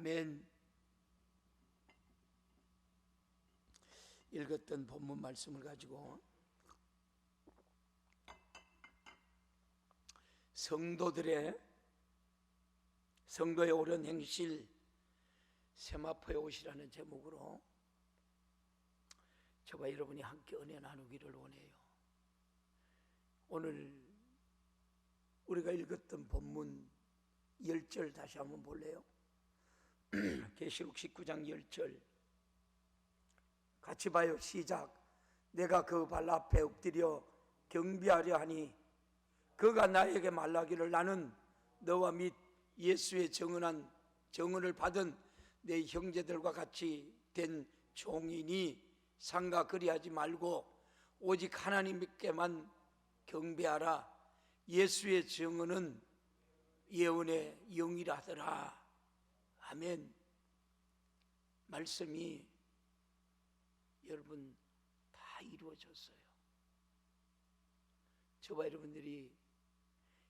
아멘. 읽었던 본문 말씀을 가지고 성도의 옳은 행실 세마포의 옷이라는 제목으로 저와 여러분이 함께 은혜 나누기를 원해요. 오늘 우리가 읽었던 본문 10절 다시 한번 볼래요? 계시록 19장 10절 같이 봐요. 시작. 내가 그 발 앞에 엎드려 경배하려 하니 그가 나에게 말하기를 나는 너와 및 예수의 정언을 받은 내 형제들과 같이 된 종이니 상가 그리하지 말고 오직 하나님께만 경배하라. 예수의 정언은 예언의 영이라 하더라. 아멘. 말씀이 여러분 다 이루어졌어요. 저와 여러분들이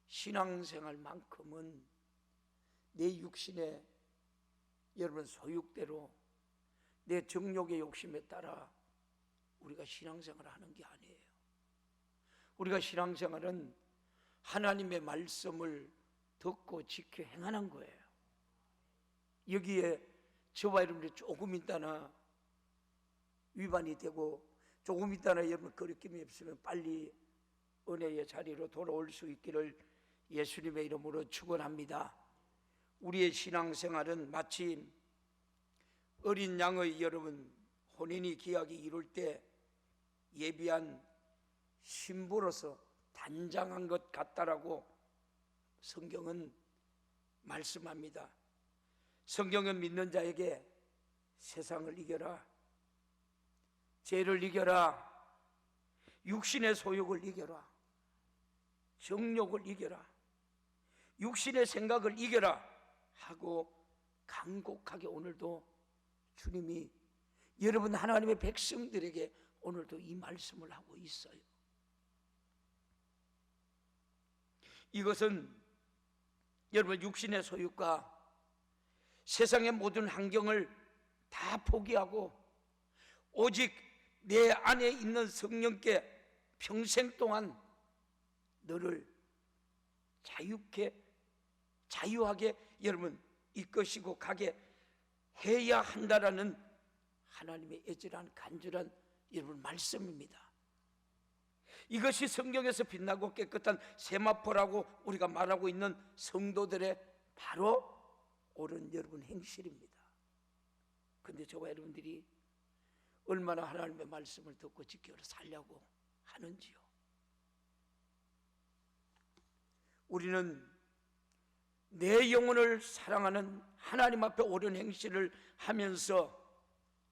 신앙생활만큼은 내 육신의 여러분 소욕대로 내 정욕의 욕심에 따라 우리가 신앙생활을 하는 게 아니에요. 우리가 신앙생활은 하나님의 말씀을 듣고 지켜 행하는 거예요. 여기에 저와 여러분들이 조금 있다나 위반이 되고 조금 있다나 여러분 거리낌이 없으면 빨리 은혜의 자리로 돌아올 수 있기를 예수님의 이름으로 축원합니다. 우리의 신앙생활은 마치 어린 양의 여러분 혼인이 기약이 이룰 때 예비한 신부로서 단장한 것 같다라고 성경은 말씀합니다. 성경은 믿는 자에게 세상을 이겨라, 죄를 이겨라, 육신의 소욕을 이겨라, 정욕을 이겨라, 육신의 생각을 이겨라 하고 간곡하게 오늘도 주님이 여러분 하나님의 백성들에게 오늘도 이 말씀을 하고 있어요. 이것은 여러분 육신의 소욕과 세상의 모든 환경을 다 포기하고 오직 내 안에 있는 성령께 평생 동안 너를 자유하게 여러분 이끄시고 가게 해야 한다라는 하나님의 애절한 간절한 여러분 말씀입니다. 이것이 성경에서 빛나고 깨끗한 세마포라고 우리가 말하고 있는 성도들의 바로 옳은 여러분 행실입니다. 그런데 저와 여러분들이 얼마나 하나님의 말씀을 듣고 지켜 살려고 하는지요. 우리는 내 영혼을 사랑하는 하나님 앞에 옳은 행실을 하면서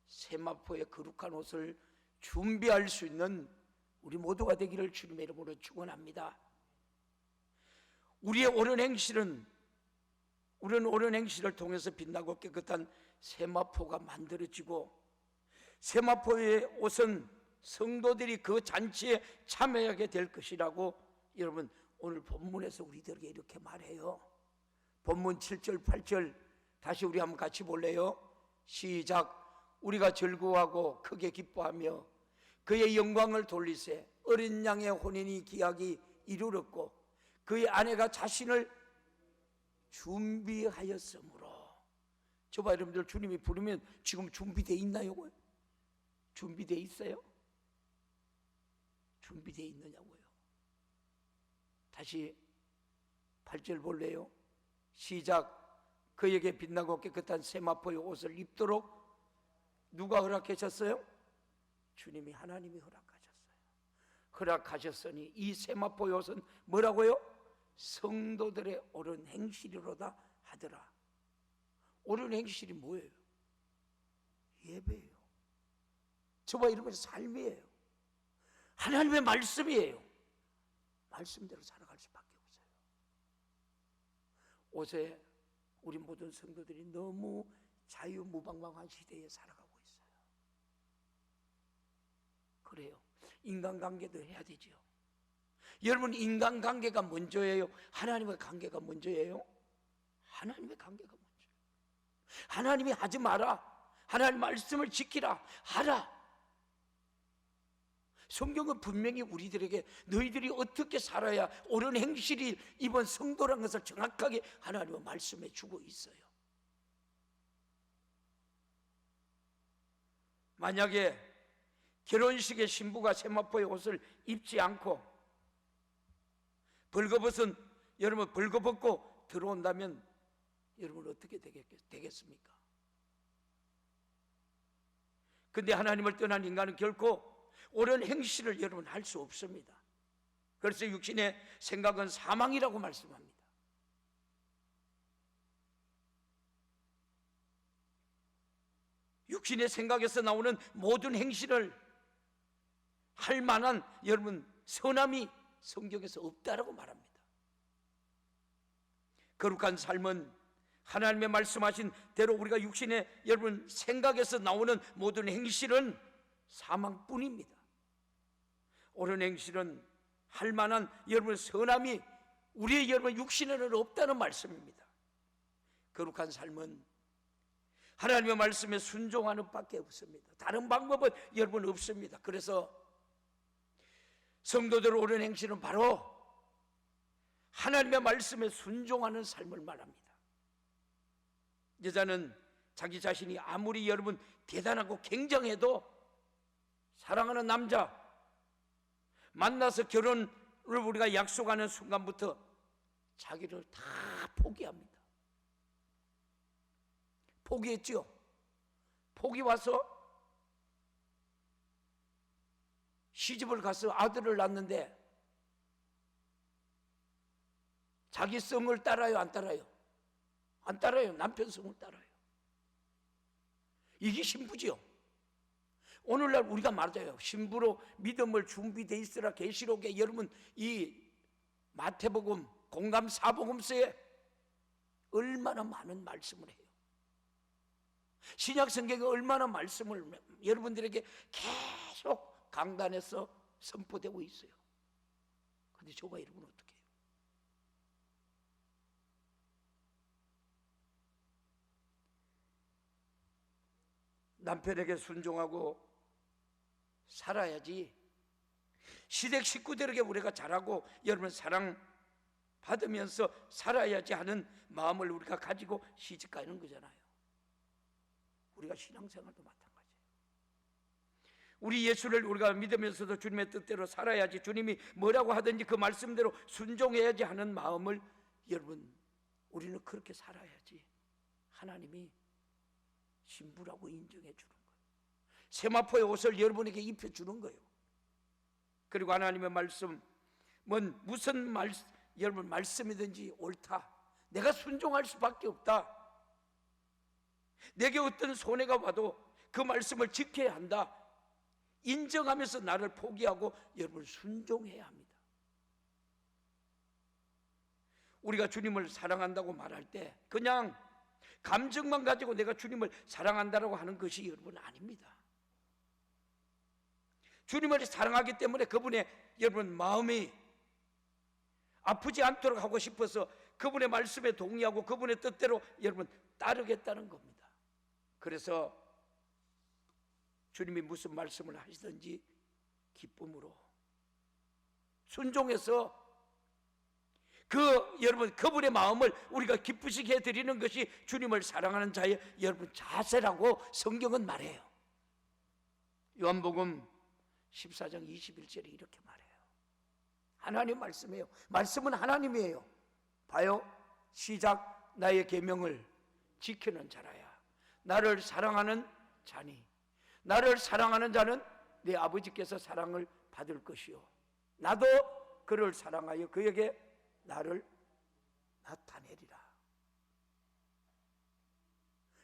세마포의 거룩한 옷을 준비할 수 있는 우리 모두가 되기를 주님의 이름으로 축원합니다. 우리의 옳은 행실은 우리는 옳은 행실을 통해서 빛나고 깨끗한 세마포가 만들어지고 세마포의 옷은 성도들이 그 잔치에 참여하게 될 것이라고 여러분 오늘 본문에서 우리들에게 이렇게 말해요. 본문 7절 8절 다시 우리 한번 같이 볼래요? 시작. 우리가 즐거워하고 크게 기뻐하며 그의 영광을 돌리세 어린 양의 혼인이 기약이 이르렀고 그의 아내가 자신을 준비하였으므로. 저봐 여러분들 주님이 부르면 지금 준비되어 있나요? 준비되어 있어요? 준비되어 있느냐고요. 다시 8절 볼래요? 시작. 그에게 빛나고 깨끗한 세마포의 옷을 입도록 누가 허락하셨어요? 주님이 하나님이 허락하셨어요. 허락하셨으니 이 세마포의 옷은 뭐라고요? 성도들의 옳은 행실이로다 하더라. 옳은 행실이 뭐예요? 예배예요. 저와 여러분의 삶이에요. 하나님의 말씀이에요. 말씀대로 살아갈 수밖에 없어요. 옷에 우리 모든 성도들이 너무 자유무방방한 시대에 살아가고 있어요. 그래요. 인간관계도 해야 되죠. 여러분 인간관계가 먼저예요? 하나님의 관계가 먼저예요? 하나님의 관계가 먼저예요. 하나님이 하지 마라, 하나님 말씀을 지키라 하라. 성경은 분명히 우리들에게 너희들이 어떻게 살아야 옳은 행실이 이번 성도라는 것을 정확하게 하나님은 말씀해 주고 있어요. 만약에 결혼식에 신부가 세마포의 옷을 입지 않고 벌거벗은 여러분 벌거벗고 들어온다면 여러분 어떻게 되겠습니까? 근데 하나님을 떠난 인간은 결코 옳은 행실을 여러분 할 수 없습니다. 그래서 육신의 생각은 사망이라고 말씀합니다. 육신의 생각에서 나오는 모든 행실을 할 만한 여러분 선함이 성경에서 없다라고 말합니다. 거룩한 삶은 하나님의 말씀하신 대로 우리가 육신의 여러분 생각에서 나오는 모든 행실은 사망뿐입니다. 옳은 행실은 할 만한 여러분 선함이 우리의 여러분 육신에는 없다는 말씀입니다. 거룩한 삶은 하나님의 말씀에 순종하는 밖에 없습니다. 다른 방법은 여러분 없습니다. 그래서 성도들 옳은 행실은 바로 하나님의 말씀에 순종하는 삶을 말합니다. 여자는 자기 자신이 아무리 여러분 대단하고 굉장해도 사랑하는 남자 만나서 결혼을 우리가 약속하는 순간부터 자기를 다 포기합니다. 포기했죠. 포기 와서 시집을 가서 아들을 낳는데 자기 성을 따라요, 안 따라요? 안 따라요. 남편 성을 따라요. 이게 신부지요. 오늘날 우리가 말해요. 신부로 믿음을 준비돼 있으라. 계시록에 여러분 이 마태복음 공감 사복음서에 얼마나 많은 말씀을 해요. 신약 성경에 얼마나 말씀을 여러분들에게 계속 강단에서 선포되고 있어요. 근데 저와 여러분 어떻게 해요? 남편에게 순종하고 살아야지 시댁 식구들에게 우리가 잘하고 여러분 사랑 받으면서 살아야지 하는 마음을 우리가 가지고 시집 가는 거잖아요. 우리가 신앙생활도 마찬가지예요. 우리 예수를 우리가 믿으면서도 주님의 뜻대로 살아야지, 주님이 뭐라고 하든지 그 말씀대로 순종해야지 하는 마음을 여러분 우리는 그렇게 살아야지 하나님이 신부라고 인정해 주는 거예요. 세마포의 옷을 여러분에게 입혀주는 거예요. 그리고 하나님의 말씀은 무슨 여러분 말씀이든지 옳다, 내가 순종할 수밖에 없다, 내게 어떤 손해가 와도 그 말씀을 지켜야 한다 인정하면서 나를 포기하고 여러분 순종해야 합니다. 우리가 주님을 사랑한다고 말할 때 그냥 감정만 가지고 내가 주님을 사랑한다고 하는 것이 여러분 아닙니다. 주님을 사랑하기 때문에 그분의 여러분 마음이 아프지 않도록 하고 싶어서 그분의 말씀에 동의하고 그분의 뜻대로 여러분 따르겠다는 겁니다. 그래서 주님이 무슨 말씀을 하시든지 기쁨으로 순종해서 여러분 그분의 마음을 우리가 기쁘시게 해드리는 것이 주님을 사랑하는 자의 여러분 자세라고 성경은 말해요. 요한복음 14장 21절에 이렇게 말해요. 하나님 말씀이에요. 말씀은 하나님이에요. 봐요. 시작. 나의 계명을 지키는 자라야 나를 사랑하는 자니 나를 사랑하는 자는 내 아버지께서 사랑을 받을 것이요 나도 그를 사랑하여 그에게 나를 나타내리라.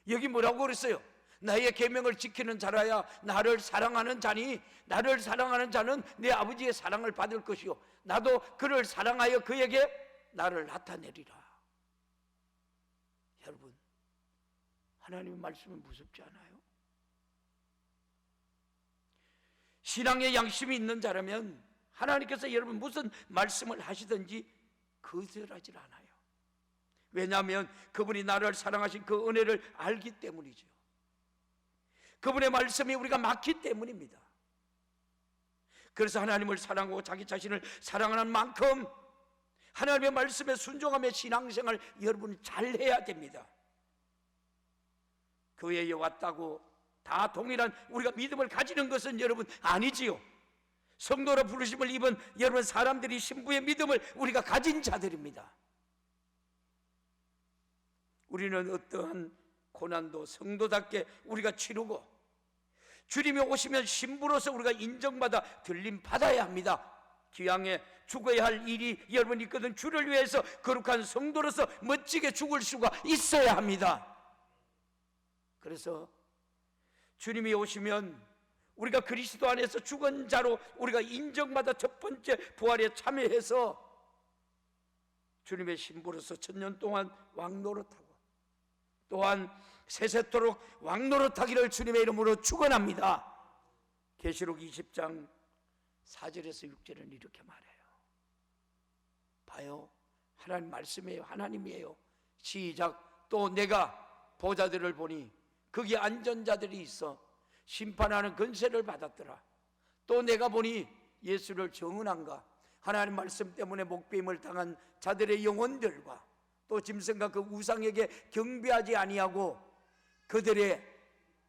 여기 뭐라고 그랬어요? 나의 계명을 지키는 자라야 나를 사랑하는 자니 나를 사랑하는 자는 내 아버지의 사랑을 받을 것이요 나도 그를 사랑하여 그에게 나를 나타내리라. 여러분 하나님의 말씀은 무섭지 않아요? 신앙의 양심이 있는 자라면 하나님께서 여러분 무슨 말씀을 하시든지 거절하지 않아요. 왜냐하면 그분이 나를 사랑하신 그 은혜를 알기 때문이죠. 그분의 말씀이 우리가 맞기 때문입니다. 그래서 하나님을 사랑하고 자기 자신을 사랑하는 만큼 하나님의 말씀에 순종하며 신앙생활 여러분이 잘해야 됩니다. 교회에 왔다고 다 동일한 우리가 믿음을 가지는 것은 여러분 아니지요. 성도로 부르심을 입은 여러분 사람들이 신부의 믿음을 우리가 가진 자들입니다. 우리는 어떠한 고난도 성도답게 우리가 치르고 주님이 오시면 신부로서 우리가 인정받아 들림받아야 합니다. 기왕에 죽어야 할 일이 여러분 있거든. 주를 위해서 거룩한 성도로서 멋지게 죽을 수가 있어야 합니다. 그래서 주님이 오시면 우리가 그리스도 안에서 죽은 자로 우리가 인정받아 첫 번째 부활에 참여해서 주님의 신부로서 천년 동안 왕노릇하고 또한 세세토록 왕노릇하기를 주님의 이름으로 축원합니다. 계시록 20장 4절에서 6절은 이렇게 말해요. 봐요, 하나님 말씀이에요. 하나님이에요. 시작. 또 내가 보좌들을 보니 거기 앉은 자들이 있어 심판하는 권세를 받았더라. 또 내가 보니 예수를 정언한가 하나님 말씀 때문에 목배임을 당한 자들의 영혼들과 또 짐승과 그 우상에게 경배하지 아니하고 그들의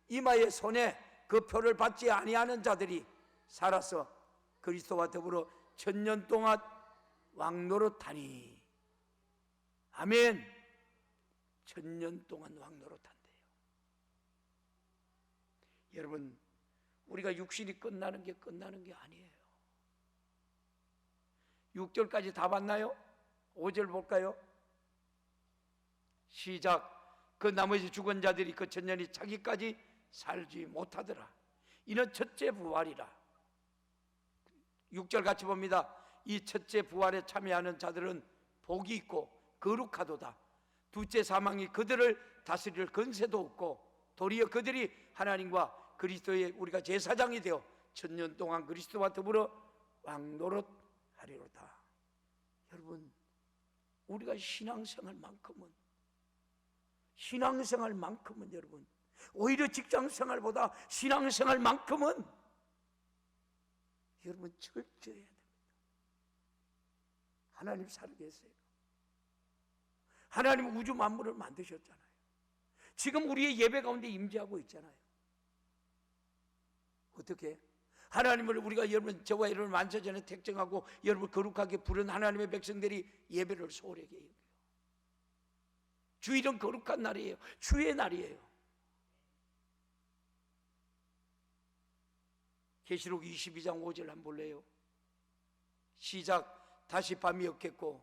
이마의 손에 그 표를 받지 아니하는 자들이 살아서 그리스도와 더불어 천년 동안 왕노릇하니. 아멘. 천년 동안 왕노릇한대요. 여러분, 우리가 육신이 끝나는 게 아니에요. 6절까지 다 봤나요? 5절 볼까요? 시작. 그 나머지 죽은 자들이 그 천년이 자기까지 살지 못하더라. 이는 첫째 부활이라. 6절 같이 봅니다. 이 첫째 부활에 참여하는 자들은 복이 있고 거룩하도다. 둘째 사망이 그들을 다스릴 권세도 없고 도리어 그들이 하나님과 그리스도의 우리가 제사장이 되어 천년 동안 그리스도와 더불어 왕노릇하리로다. 여러분, 우리가 신앙생활만큼은 여러분, 오히려 직장생활보다 신앙생활만큼은 여러분 철저해야 됩니다. 하나님 살아계세요. 하나님 우주 만물을 만드셨잖아요. 지금 우리의 예배 가운데 임재하고 있잖아요. 어떻게? 하나님을 우리가 여러분, 저와 여러분 만세 전에 택정하고 여러분 거룩하게 부른 하나님의 백성들이 예배를 소홀하게 해요. 주일은 거룩한 날이에요. 주의 날이에요. 계시록 22장 5절 한번 볼래요? 시작. 다시 밤이 없겠고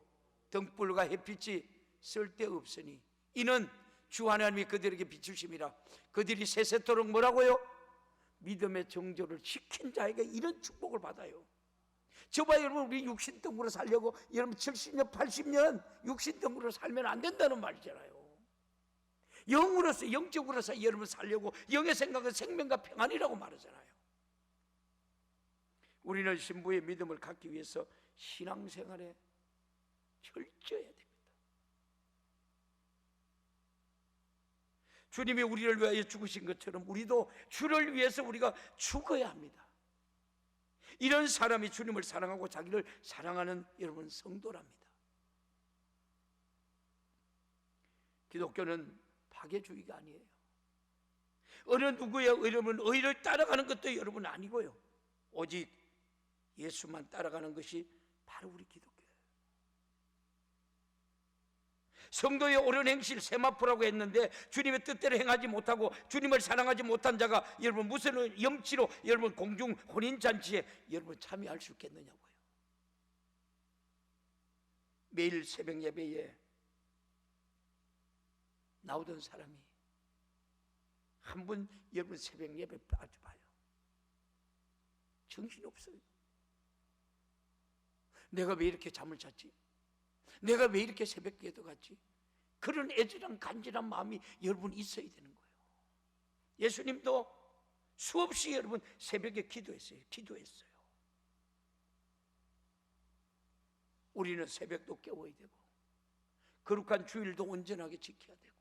등불과 햇빛이 쓸데없으니 이는 주 하나님이 그들에게 비추심이라. 그들이 세세토록 뭐라고요? 믿음의 정조를 지킨 자에게 이런 축복을 받아요. 저봐 여러분, 우리 육신등으로 살려고 여러분 70년 80년 육신등으로 살면 안 된다는 말이잖아요. 영으로서 영적으로서 여러분 살려고 영의 생각은 생명과 평안이라고 말하잖아요. 우리는 신부의 믿음을 갖기 위해서 신앙생활에 철저해야 됩니다. 주님이 우리를 위하여 죽으신 것처럼 우리도 주를 위해서 우리가 죽어야 합니다. 이런 사람이 주님을 사랑하고 자기를 사랑하는 여러분 성도랍니다. 기독교는 파괴주의가 아니에요. 어느 누구의 여러분 의를 따라가는 것도 여러분 아니고요. 오직 예수만 따라가는 것이 바로 우리 기독교예요. 성도의 옳은 행실 세마포라고 했는데 주님의 뜻대로 행하지 못하고 주님을 사랑하지 못한 자가 여러분 무슨 염치로 여러분 공중 혼인잔치에 여러분 참여할 수 있겠느냐고요. 매일 새벽 예배에 나오던 사람이 한 분 여러분 새벽 예배 빠져봐요. 정신이 없어요. 내가 왜 이렇게 잠을 잤지? 내가 왜 이렇게 새벽 기도 갔지? 그런 애절한 간절한 마음이 여러분 있어야 되는 거예요. 예수님도 수없이 여러분 새벽에 기도했어요. 우리는 새벽도 깨워야 되고 거룩한 주일도 온전하게 지켜야 되고,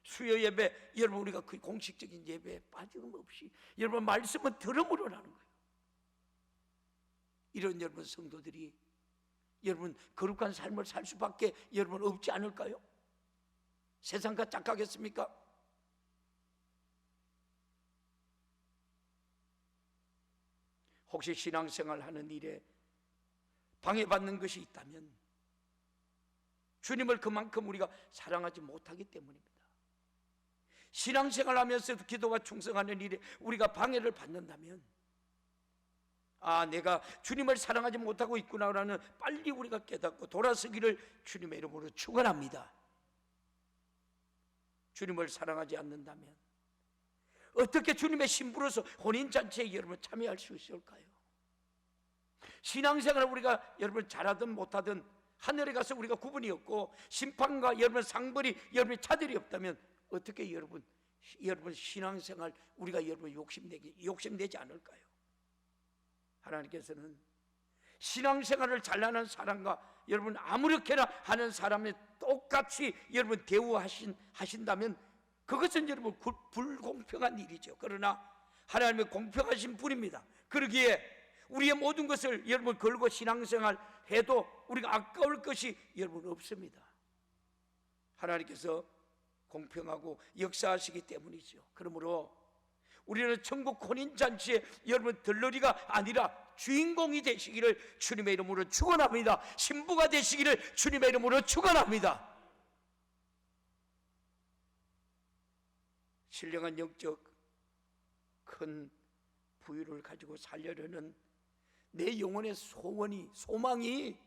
수요 예배, 여러분 우리가 그 공식적인 예배에 빠짐없이 여러분 말씀은 들음으로 하는 거예요. 이런 여러분 성도들이 여러분 거룩한 삶을 살 수밖에 여러분 없지 않을까요? 세상과 짝하겠습니까? 혹시 신앙생활 하는 일에 방해받는 것이 있다면 주님을 그만큼 우리가 사랑하지 못하기 때문입니다. 신앙생활 하면서도 기도와 충성하는 일에 우리가 방해를 받는다면, 내가 주님을 사랑하지 못하고 있구나라는 빨리 우리가 깨닫고 돌아서기를 주님의 이름으로 축원합니다. 주님을 사랑하지 않는다면 어떻게 주님의 신부로서 혼인잔치에 여러분 참여할 수 있을까요? 신앙생활을 우리가 여러분 잘하든 못하든 하늘에 가서 우리가 구분이 없고 심판과 여러분 상벌이 여러분의 차들이 없다면 어떻게 여러분 신앙생활 우리가 여러분 욕심내지 않을까요? 하나님께서는 신앙생활을 잘하는 사람과 여러분 아무렇게나 하는 사람에 똑같이 여러분 대우하신다면 그것은 여러분 불공평한 일이죠. 그러나 하나님의 공평하신 분입니다. 그러기에 우리의 모든 것을 여러분 걸고 신앙생활 해도 우리가 아까울 것이 여러분 없습니다. 하나님께서 공평하고 역사하시기 때문이죠. 그러므로 우리는 천국 혼인잔치에 여러분 들러리가 아니라 주인공이 되시기를 주님의 이름으로 축원합니다. 신부가 되시기를 주님의 이름으로 축원합니다. 신령한 영적 큰 부유를 가지고 살려려는 내 영혼의 소망이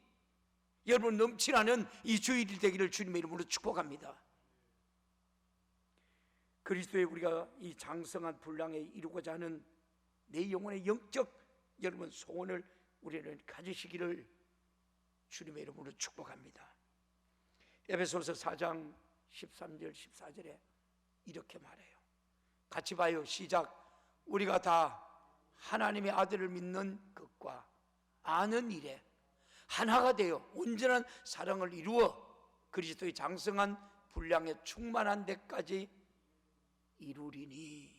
여러분 넘치나는 이 주일이 되기를 주님의 이름으로 축복합니다. 그리스도의 우리가 이 장성한 분량에 이루고자 하는 내 영혼의 영적 여러분 소원을 우리는 가지시기를 주님의 이름으로 축복합니다. 에베소서 4장 13절 14절에 이렇게 말해요. 같이 봐요. 시작. 우리가 다 하나님의 아들을 믿는 것과 아는 일에 하나가 되어 온전한 사랑을 이루어 그리스도의 장성한 분량에 충만한 데까지 이루리니.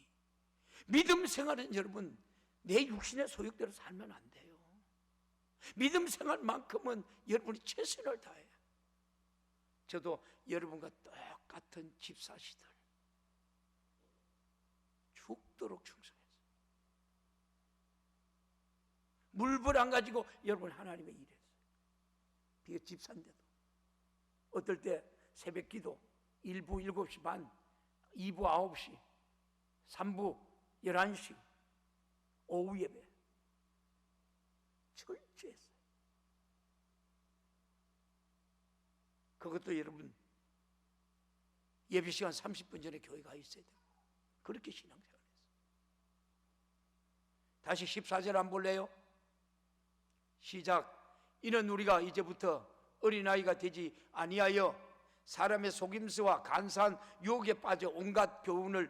믿음 생활은 여러분 내 육신의 소욕대로 살면 안 돼요. 믿음 생활만큼은 여러분이 최선을 다해요. 저도 여러분과 똑같은 집사시들 죽도록 충성했어요. 물불 안 가지고 여러분 하나님의 일했어요. 비가 집사인데도 어떨 때 새벽 기도 1부 7시 반, 2부 9시, 3부 11시, 오후 예배 철저했어요. 그것도 여러분 예배 시간 30분 전에 교회 가 있어야 되고 그렇게 신앙생활 했어요. 다시 14절 안 볼래요? 시작. 이는 우리가 이제부터 어린아이가 되지 아니하여 사람의 속임수와 간사한 유혹에 빠져 온갖 교훈을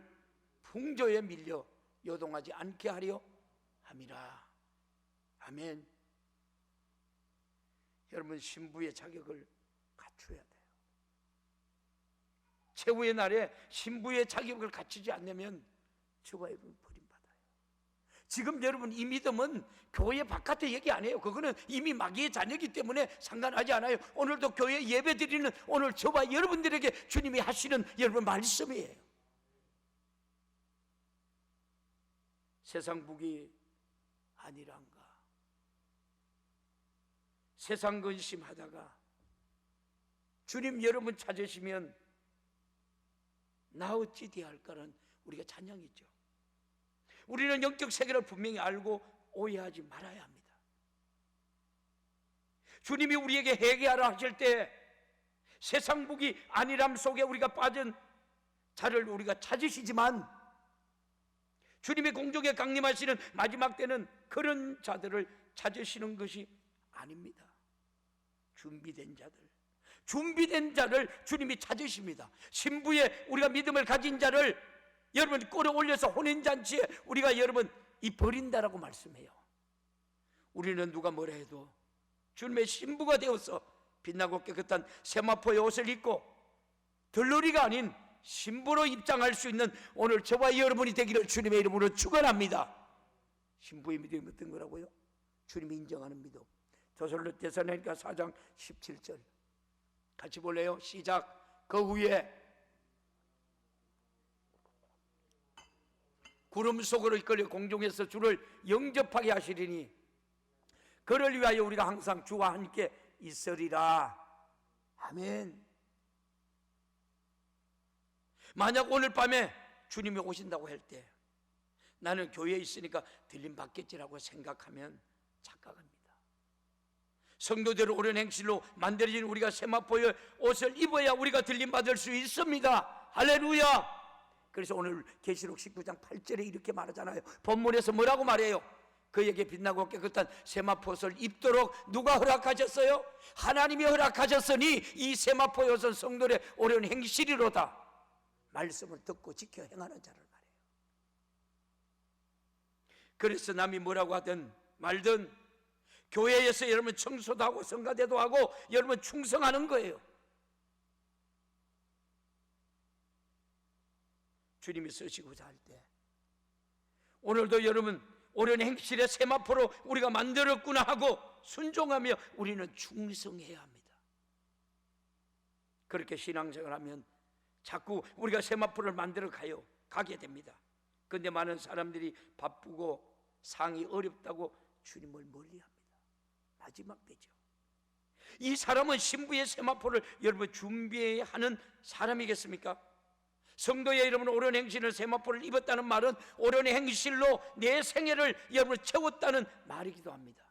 풍조에 밀려 요동하지 않게 하려 함이라. 아멘. 여러분 신부의 자격을 갖춰야 돼요. 최후의 날에 신부의 자격을 갖추지 않으면 저와 여러분 버림받아요. 지금 여러분 이 믿음은 교회 바깥에 얘기 안 해요. 그거는 이미 마귀의 자녀이기 때문에 상관하지 않아요. 오늘도 교회 예배 드리는 오늘 저와 여러분들에게 주님이 하시는 여러분 말씀이에요. 세상 북이 아니란가. 세상 근심하다가 주님 여러분 찾으시면 나 어찌 대할까는 우리가 찬양이죠. 우리는 영적 세계를 분명히 알고 오해하지 말아야 합니다. 주님이 우리에게 회개하라 하실 때 세상 북이 안일함 속에 우리가 빠진 자를 우리가 찾으시지만 주님의 공중에 강림하시는 마지막 때는 그런 자들을 찾으시는 것이 아닙니다. 준비된 자를 주님이 찾으십니다. 신부의 우리가 믿음을 가진 자를 여러분 끌어올려서 혼인잔치에 우리가 여러분 이 버린다라고 말씀해요. 우리는 누가 뭐라 해도 주님의 신부가 되어서 빛나고 깨끗한 세마포의 옷을 입고 들러리가 아닌 신부로 입장할 수 있는 오늘 저와 여러분이 되기를 주님의 이름으로 축원합니다. 신부의 믿음이 어떤 거라고요? 주님이 인정하는 믿음. 데살로니가 4장 17절 같이 볼래요? 시작. 그 후에 구름 속으로 이끌려 공중에서 주를 영접하게 하시리니 그를 위하여 우리가 항상 주와 함께 있으리라. 아멘. 만약 오늘 밤에 주님이 오신다고 할 때 나는 교회에 있으니까 들림 받겠지라고 생각하면 착각합니다. 성도들을 옳은 행실로 만들어진 우리가 세마포의 옷을 입어야 우리가 들림 받을 수 있습니다. 할렐루야. 그래서 오늘 계시록 19장 8절에 이렇게 말하잖아요. 본문에서 뭐라고 말해요? 그에게 빛나고 깨끗한 세마포 옷을 입도록 누가 허락하셨어요? 하나님이 허락하셨으니 이 세마포의 옷은 성도의 옳은 행실이로다. 말씀을 듣고 지켜 행하는 자를 말해요. 그래서 남이 뭐라고 하든 말든 교회에서 여러분 청소도 하고 성가대도 하고 여러분 충성하는 거예요. 주님이 쓰시고자 할 때 오늘도 여러분 옳은 행실의 세마포로 우리가 만들었구나 하고 순종하며 우리는 충성해야 합니다. 그렇게 신앙생활하면 자꾸 우리가 세마포를 만들어 가게 됩니다. 그런데 많은 사람들이 바쁘고 상이 어렵다고 주님을 멀리합니다. 마지막 때죠. 이 사람은 신부의 세마포를 여러분 준비해야 하는 사람이겠습니까? 성도의 여러분 옳은 행실을 세마포를 입었다는 말은 옳은 행실로 내 생애를 여러분 채웠다는 말이기도 합니다.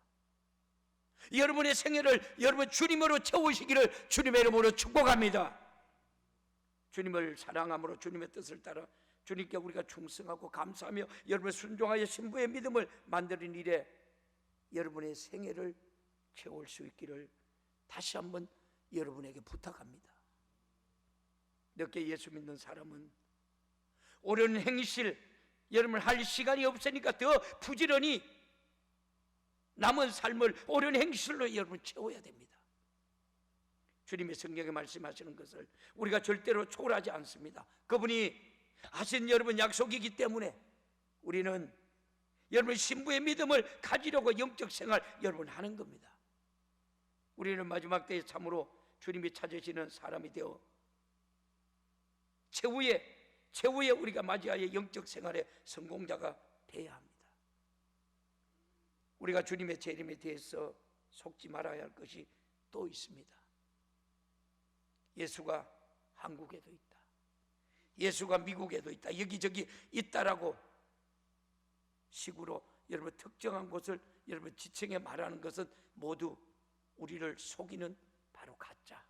여러분의 생애를 여러분 주님으로 채우시기를 주님의 이름으로 축복합니다. 주님을 사랑함으로 주님의 뜻을 따라 주님께 우리가 충성하고 감사하며 여러분을 순종하여 신부의 믿음을 만드는 일에 여러분의 생애를 채울 수 있기를 다시 한번 여러분에게 부탁합니다. 늦게 예수 믿는 사람은 옳은 행실 여러분 할 시간이 없으니까 더 부지런히 남은 삶을 옳은 행실로 여러분 채워야 됩니다. 주님의 성경에 말씀하시는 것을 우리가 절대로 초월하지 않습니다. 그분이 하신 여러분 약속이기 때문에 우리는 여러분 신부의 믿음을 가지려고 영적 생활 여러분 하는 겁니다. 우리는 마지막 때에 참으로 주님이 찾으시는 사람이 되어 최후에 우리가 맞이하여 영적 생활의 성공자가 되어야 합니다. 우리가 주님의 재림에 대해서 속지 말아야 할 것이 또 있습니다. 예수가 한국에도 있다. 예수가 미국에도 있다. 여기저기 있다라고 식으로 여러분 특정한 곳을 여러분 지칭해 말하는 것은 모두 우리를 속이는 바로 가짜.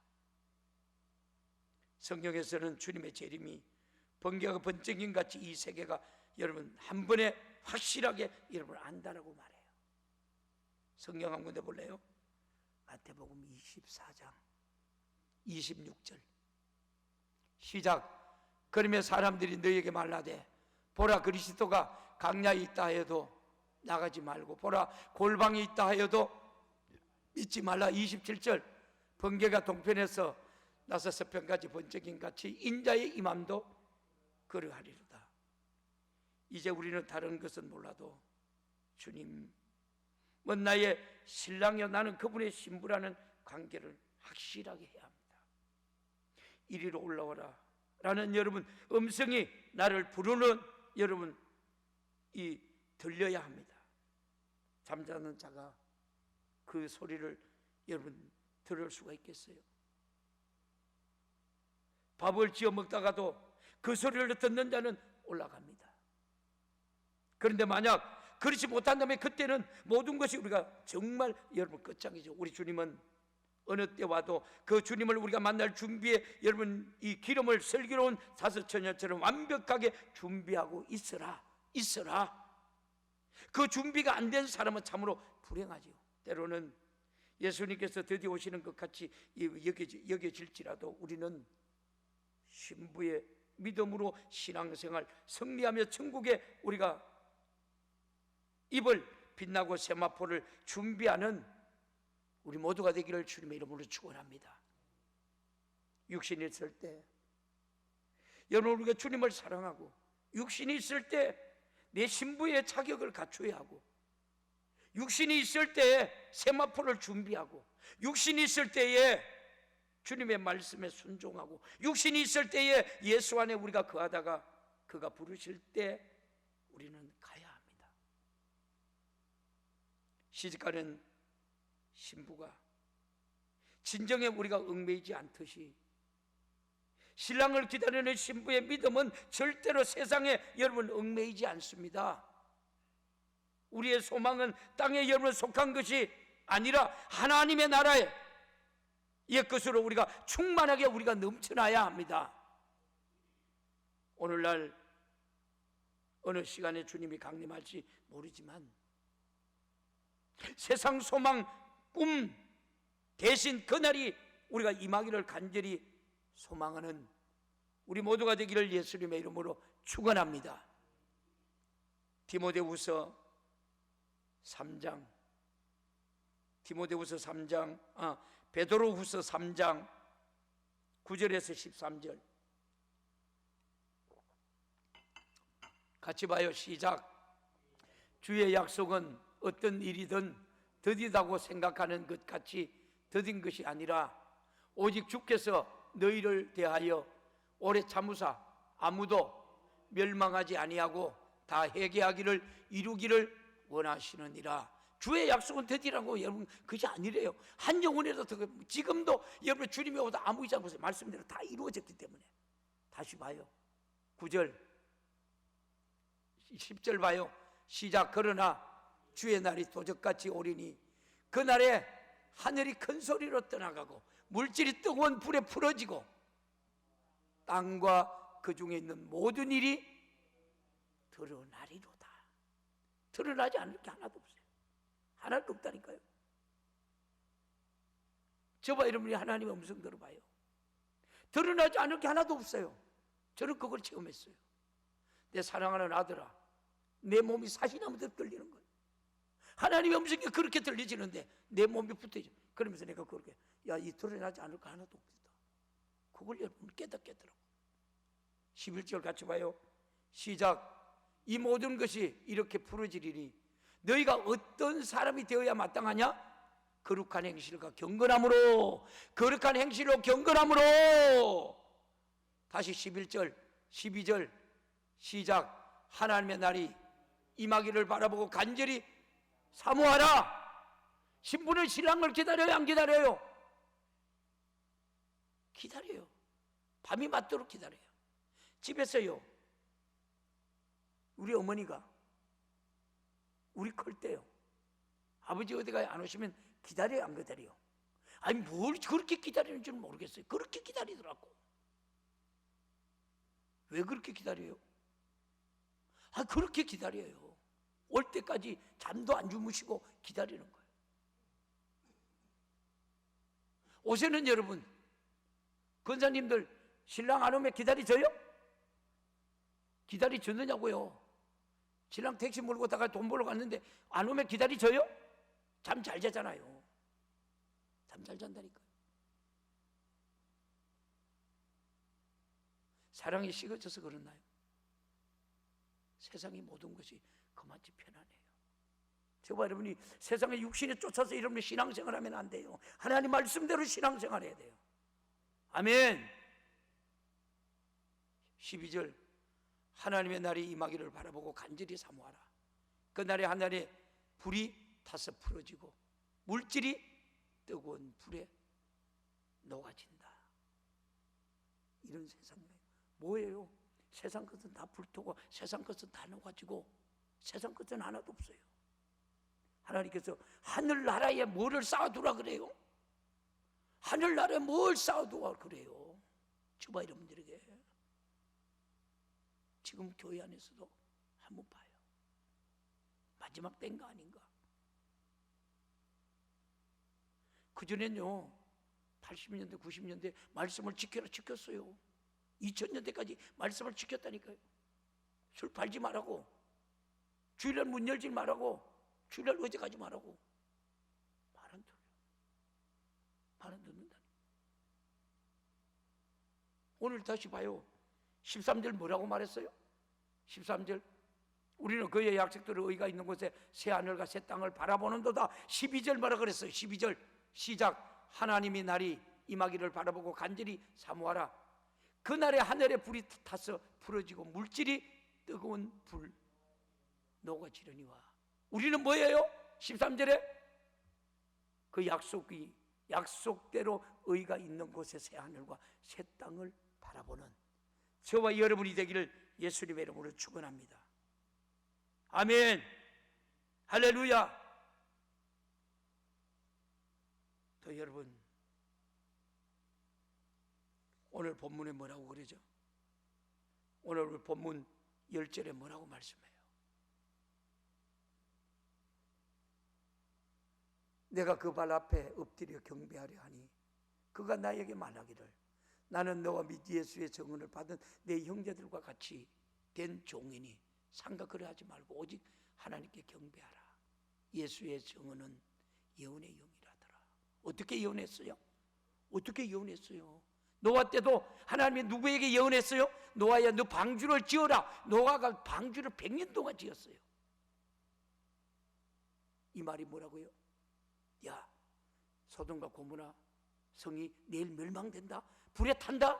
성경에서는 주님의 재림이 번개가 번쩍임 같이 이 세계가 여러분 한 번에 확실하게 여러분 안다라고 말해요. 성경 한 군데 볼래요? 마태복음 24장 26절 시작. 그러면 사람들이 너희에게 말라되 보라 그리스도가 강야에 있다 하여도 나가지 말고 보라 골방에 있다 하여도 믿지 말라. 27절 번개가 동편에서 나서 서편까지 번쩍임 같이 인자의 임함도 그러하리로다. 이제 우리는 다른 것은 몰라도 주님은 나의 신랑이요 나는 그분의 신부라는 관계를 확실하게 해야 합니다. 이리로 올라오라 라는 여러분 음성이 나를 부르는 여러분 이 들려야 합니다. 잠자는 자가 그 소리를 여러분 들을 수가 있겠어요? 밥을 지어 먹다가도 그 소리를 듣는 자는 올라갑니다. 그런데 만약 그렇지 못한다면 그때는 모든 것이 우리가 정말 여러분 끝장이죠. 우리 주님은 어느 때 와도 그 주님을 우리가 만날 준비에 여러분 이 기름을 슬기로운 사슬처녀처럼 완벽하게 준비하고 있으라. 그 준비가 안 된 사람은 참으로 불행하죠. 때로는 예수님께서 드디어 오시는 것 같이 여겨질지라도 우리는 신부의 믿음으로 신앙생활 승리하며 천국에 우리가 입을 빛나고 세마포를 준비하는 우리 모두가 되기를 주님의 이름으로 축원합니다. 육신이 있을 때 여러분, 우리가 주님을 사랑하고 육신이 있을 때 내 신부의 자격을 갖춰야 하고, 육신이 있을 때에 세마포를 준비하고, 육신이 있을 때에 주님의 말씀에 순종하고, 육신이 있을 때에 예수 안에 우리가 거하다가 그가 부르실 때 우리는 가야 합니다. 시집가는 신부가 진정에 우리가 얽매이지 않듯이 신랑을 기다리는 신부의 믿음은 절대로 세상에 여러분 얽매이지 않습니다. 우리의 소망은 땅에 여러분 속한 것이 아니라 하나님의 나라에 옛것으로 우리가 충만하게 우리가 넘쳐나야 합니다. 오늘날 어느 시간에 주님이 강림할지 모르지만 세상 소망 꿈 대신 그날이 우리가 임하기를 간절히 소망하는 우리 모두가 되기를 예수님의 이름으로 축원합니다. 디모데후서 3장 베드로후서 3장 9절에서 13절 같이 봐요. 시작. 주의 약속은 어떤 일이든 더디다고 생각하는 것 같이 더딘 것이 아니라 오직 주께서 너희를 대하여 오래 참으사 아무도 멸망하지 아니하고 다 회개하기를 이루기를 원하시느니라. 주의 약속은 더디라고 여러분 그것이 아니래요. 한 영혼이라도 더, 지금도 여러분 주님이 오다 아무 이상 없어요. 말씀대로 다 이루어졌기 때문에. 다시 봐요. 9절 10절 봐요. 시작. 그러나 주의 날이 도적같이 오리니 그날에 하늘이 큰 소리로 떠나가고 물질이 뜨거운 불에 풀어지고 땅과 그 중에 있는 모든 일이 드러나리로다. 드러나지 않을 게 하나도 없어요. 하나도 없다니까요. 저봐 여러분이 하나님의 음성 들어봐요. 드러나지 않을 게 하나도 없어요. 저는 그걸 체험했어요. 내 사랑하는 아들아, 내 몸이 사시나무대로 들리는 거예요. 하나님의 음성이 그렇게 들리지는데 내 몸이 붙어있죠. 그러면서 내가 그렇게 이 드러나지 않을 거 하나도 없다. 그걸 여러분 깨닫겠더라고. 11절 같이 봐요. 시작. 이 모든 것이 이렇게 풀어지리니 너희가 어떤 사람이 되어야 마땅하냐? 거룩한 행실과 경건함으로, 거룩한 행실로 경건함으로. 다시 11절 12절 시작. 하나님의 날이 임하기를 바라보고 간절히 사모하라. 신부는 신랑을 기다려요, 안 기다려요? 기다려요. 밤이 맞도록 기다려요. 집에서요, 우리 어머니가 우리 클 때요, 아버지 어디가 안 오시면 기다려요, 안 기다려요? 아니 뭘 그렇게 기다리는 줄 모르겠어요. 그렇게 기다리더라고. 왜 그렇게 기다려요? 그렇게 기다려요. 올 때까지 잠도 안 주무시고 기다리는 거예요. 옷에는 여러분, 권사님들 신랑 안 오면 기다리줘요? 기다리줬느냐고요? 신랑 택시 몰고 다가 돈 벌러 갔는데 안 오면 기다리줘요? 잠 잘 자잖아요. 잠 잘 잔다니까요. 사랑이 식어져서 그렇나요? 세상의 모든 것이 그만치 편하네요. 저와 여러분이 세상의 육신에 쫓아서 이러면 신앙생활 하면 안 돼요. 하나님 말씀대로 신앙생활 해야 돼요. 아멘. 12절 하나님의 날이 임하기를 바라보고 간절히 사모하라. 그 날에 하늘에 불이 타서 풀어지고 물질이 뜨거운 불에 녹아진다. 이런 세상이에요. 뭐예요? 세상 것은 다 불타고 세상 것은 다 녹아지고 세상 것은 하나도 없어요. 하나님께서 하늘나라에 뭐를 쌓아두라 그래요? 하늘나라에 뭘 쌓아두라 그래요? 저와 여러분들에게 지금 교회 안에서도 한번 봐요. 마지막 때인 거 아닌가? 그전엔요 80년대 90년대 말씀을 지켰어요. 2000년대까지 말씀을 지켰다니까요. 술 팔지 말라고, 주일날 문 열지 말라고, 주일날 어제 가지 말라고 말 안 들어요. 안 듣는다. 오늘 다시 봐요. 13절 뭐라고 말했어요? 13절 우리는 그의 약속대로 의가 있는 곳에 새 하늘과 새 땅을 바라보는도다. 12절 뭐라 그랬어요? 12절 시작. 하나님이 날이 임하기를 바라보고 간절히 사모하라. 그날에 하늘에 불이 타서 풀어지고 물질이 뜨거운 불 녹아지려니와. 우리는 뭐예요? 13절에 그 약속대로 의가 있는 곳에 새 하늘과 새 땅을 바라보는 저와 여러분이 되기를 예수님의 이름으로 축원합니다. 아멘. 할렐루야. 또 여러분, 오늘 본문에 뭐라고 그러죠? 오늘 본문 10절에 뭐라고 말씀해요? 내가 그 발 앞에 엎드려 경배하려 하니 그가 나에게 말하기를 나는 너와 및 예수의 증언을 받은 내 형제들과 같이 된 종이니 상가 그러하지 말고 오직 하나님께 경배하라. 예수의 증언은 예언의 영이라더라. 어떻게 예언했어요? 어떻게 예언했어요? 노아 때도 하나님이 누구에게 예언했어요? 노아야 너 방주를 지어라. 노아가 방주를 100년 동안 지었어요. 이 말이 뭐라고요? 야, 소돔과 고모라 성이 내일 멸망된다. 불에 탄다.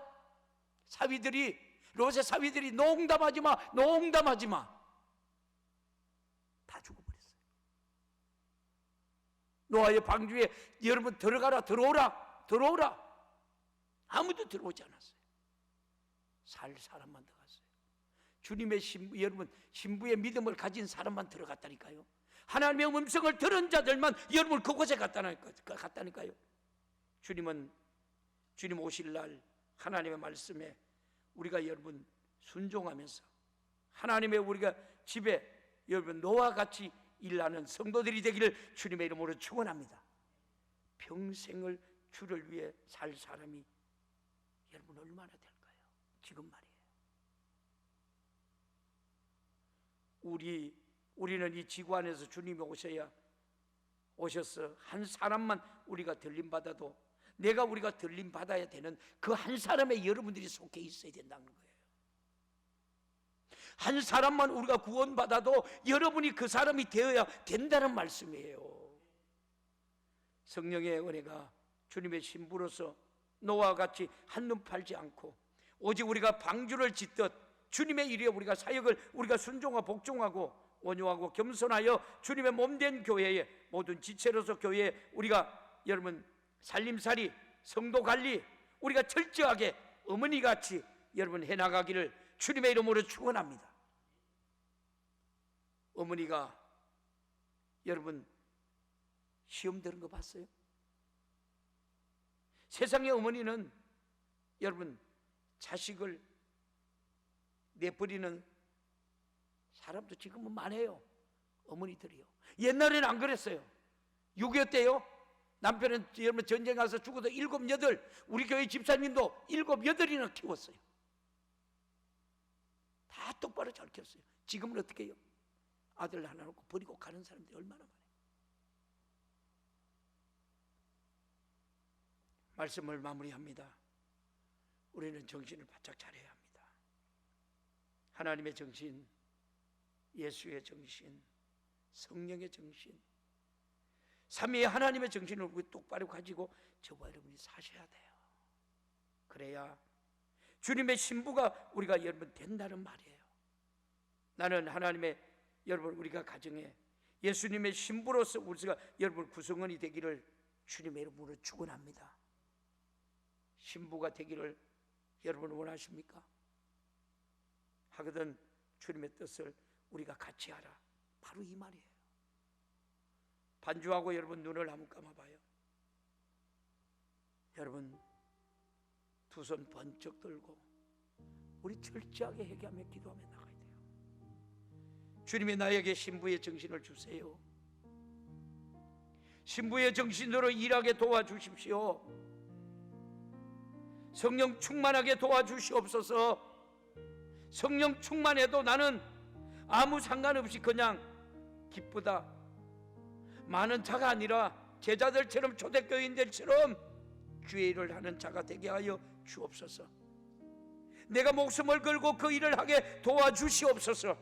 롯의 사위들이 농담하지 마. 다 죽어버렸어요. 노아의 방주에 여러분 들어오라. 아무도 들어오지 않았어요. 살 사람만 들어갔어요. 주님의 여러분 신부의 믿음을 가진 사람만 들어갔다니까요. 하나님의 음성을 들은 자들만 여러분 그곳에 갔다니까요. 주님 오실 날 하나님의 말씀에 우리가 여러분 순종하면서 하나님의 우리가 집에 여러분 노아와 같이 일하는 성도들이 되기를 주님의 이름으로 축원합니다. 평생을 주를 위해 살 사람이 여러분 얼마나 될까요? 지금 말이에요. 우리는 이 지구 안에서 주님이 오셔서 한 사람만 우리가 들림받아도 우리가 들림받아야 되는 그 한 사람에 여러분들이 속해 있어야 된다는 거예요. 한 사람만 우리가 구원받아도 여러분이 그 사람이 되어야 된다는 말씀이에요. 성령의 은혜가 주님의 신부로서 노아와 같이 한눈 팔지 않고 오직 우리가 방주를 짓듯 주님의 일에 우리가 사역을 우리가 순종하고 복종하고 온유하고 겸손하여 주님의 몸된 교회에 모든 지체로서 교회에 우리가 여러분 살림살이 성도 관리 우리가 철저하게 어머니같이 여러분 해나가기를 주님의 이름으로 축원합니다. 어머니가 여러분 시험 들은 거 봤어요? 세상의 어머니는 여러분 자식을 내버리는 사람도 지금은 많아요. 어머니들이요. 옛날에는 안 그랬어요. 6.25 때요. 남편은 여러분 전쟁 가서 죽어도 7, 8 우리 교회 집사님도 7, 8이나 키웠어요. 다 똑바로 잘 키웠어요. 지금은 어떻게 해요? 아들 하나 놓고 버리고 가는 사람들이 얼마나 많아요. 말씀을 마무리합니다. 우리는 정신을 바짝 차려야 합니다. 하나님의 정신, 예수의 정신, 성령의 정신, 삼위의 하나님의 정신을 우리 똑바로 가지고 저와 여러분이 사셔야 돼요. 그래야 주님의 신부가 우리가 여러분 된다는 말이에요. 나는 하나님의 여러분 우리가 가정에 예수님의 신부로서 우리가 여러분 구성원이 되기를 주님의 이름으로 축원합니다. 신부가 되기를 여러분 원하십니까? 하거든 주님의 뜻을 우리가 같이 하라. 바로 이 말이에요. 반주하고 여러분 눈을 한번 감아봐요. 여러분 두 손 번쩍 들고 우리 철저하게 회개하며 기도하며 나가야 돼요. 주님이 나에게 신부의 정신을 주세요. 신부의 정신으로 일하게 도와주십시오. 성령 충만하게 도와주시옵소서. 성령 충만해도 나는 아무 상관없이 그냥 기쁘다. 많은 자가 아니라 제자들처럼 초대교인들처럼 주의 일을 하는 자가 되게 하여 주옵소서. 내가 목숨을 걸고 그 일을 하게 도와주시옵소서.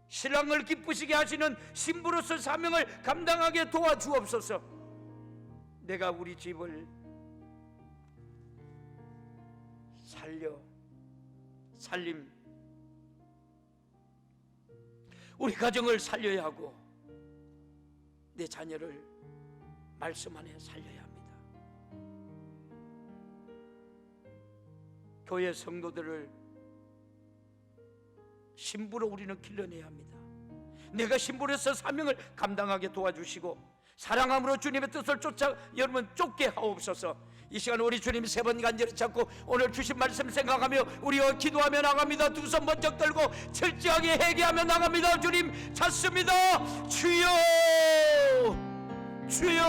신랑을 기쁘시게 하시는 신부로서 사명을 감당하게 도와주옵소서. 내가 우리 집을 살림, 우리 가정을 살려야 하고 내 자녀를 말씀 안에 살려야 합니다. 교회 성도들을 신부로 우리는 길러내야 합니다. 내가 신부로서 사명을 감당하게 도와주시고 사랑함으로 주님의 뜻을 쫓아 여러분 쫓게 하옵소서. 이 시간 우리 주님 세 번 간절히 찾고 오늘 주신 말씀 생각하며 우리와 기도하며 나갑니다. 두 손 번쩍 들고 철저하게 회개하며 나갑니다. 주님 찾습니다. 주여, 주여.